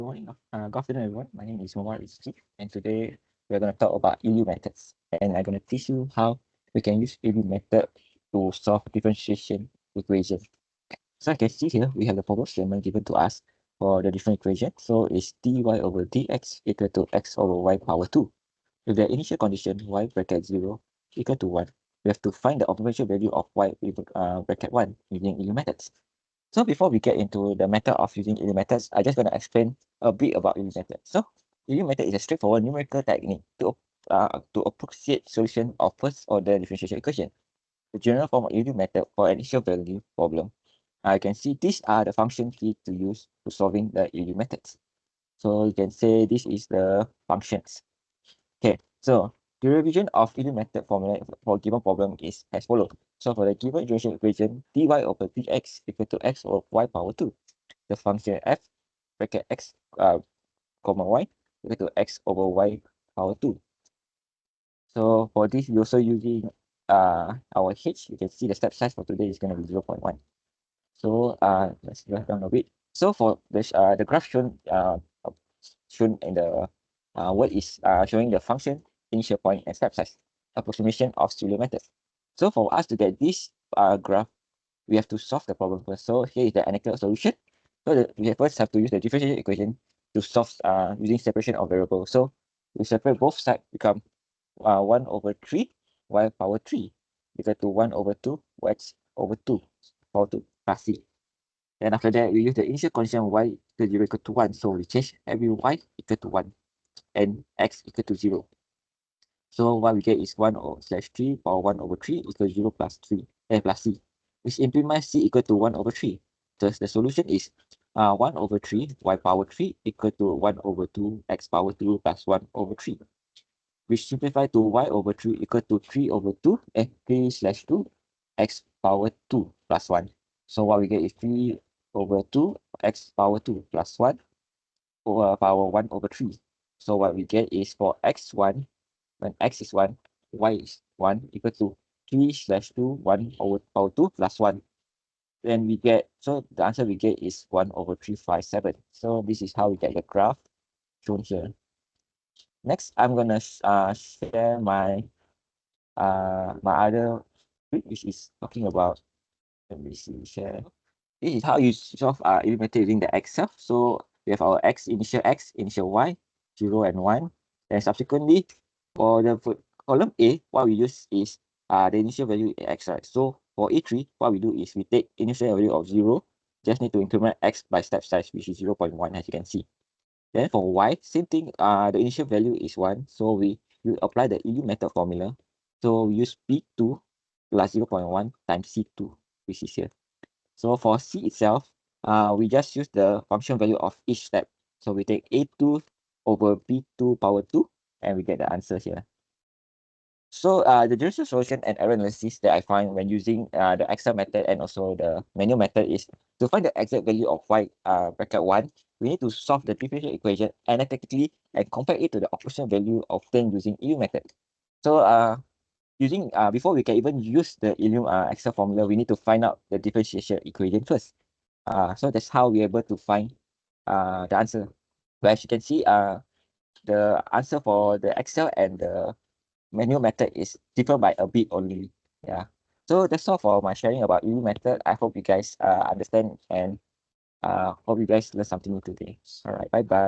Good afternoon, everyone. My name is Momar Rizki, and today we're going to talk about Euler methods. And I'm going to teach you how we can use Euler method to solve differentiation equation. So I can see here we have the problem statement given to us for the different equation. So it's dy over dx equal to x over y power 2. With the initial condition y bracket 0 equal to 1, we have to find the observation value of y with bracket 1 using Euler methods. So before we get into the method of using Euler methods, I'm just going to explain a bit about Euler method. So Euler method is a straightforward numerical technique to approximate solution of first order differential equation. The general form of Euler method for an initial value problem. I can see these are the function key to use to solving the Euler methods. So you can say this is the functions. Okay, so the revision of Euler method formula for a given problem is as follows. So for the given differential equation, dy over dx equal to x over y power 2. The function f bracket x comma y equal to x over y power 2. So for this, we're also using our h. You can see the step size for today is going to be 0.1. So let's go down a bit. So for this, the graph shown in the word is showing the function, initial point, and step size approximation of Euler method. So for us to get this graph, we have to solve the problem first. So here is the analytical solution. So we first have to use the differential equation to solve using separation of variables. So we separate both sides, become 1 over 3 y power 3 equal to 1 over 2 x over 2 power 2 plus c. Then after that, we use the initial condition y equal to 1. So we change every y equal to 1 and x equal to 0. So what we get is 1 slash 3 power 1 over 3 equal to 0 plus 3 plus c, which implies c equal to 1 over 3. Thus the solution is 1 over 3 y power 3 equal to 1 over 2 x power 2 plus 1 over 3, which simplify to y over 3 equal to 3 over 2 and 3 slash 2 x power 2 plus 1. So what we get is 3 over 2 x power 2 plus 1 over power 1 over 3. So what we get is for x1, when x is 1, y is 1 equal to 3 slash 2, 1 over power 2 plus 1. Then we get, so the answer we get is 1 over 357. So this is how we get the graph shown here. Next, I'm going to share my other script, which is talking about, let me see, share. This is how you solve Euler method using the Excel. So we have our x, initial y, 0 and 1. Then subsequently, for the column A, what we use is the initial value x, right? So for E3, what we do is we take initial value of 0, just need to increment x by step size, which is 0.1, as you can see. Then for y, same thing, the initial value is 1, so we apply the Euler method formula. So we use P2 plus 0.1 times C2, which is here. So for C itself, we just use the function value of each step. So we take A2 over B2 power 2, and we get the answer here. So the general solution and error analysis that I find when using the Excel method and also the manual method is to find the exact value of y bracket 1, we need to solve the differential equation analytically and compare it to the operational value obtained using Euler method. So before we can even use the Excel formula, we need to find out the differential equation first. So that's how we're able to find the answer. But as you can see, the answer for the Excel and the manual method is different by a bit only. Yeah. So that's all for my sharing about Euler method. I hope you guys understand and hope you guys learn something new today. All right. Bye bye.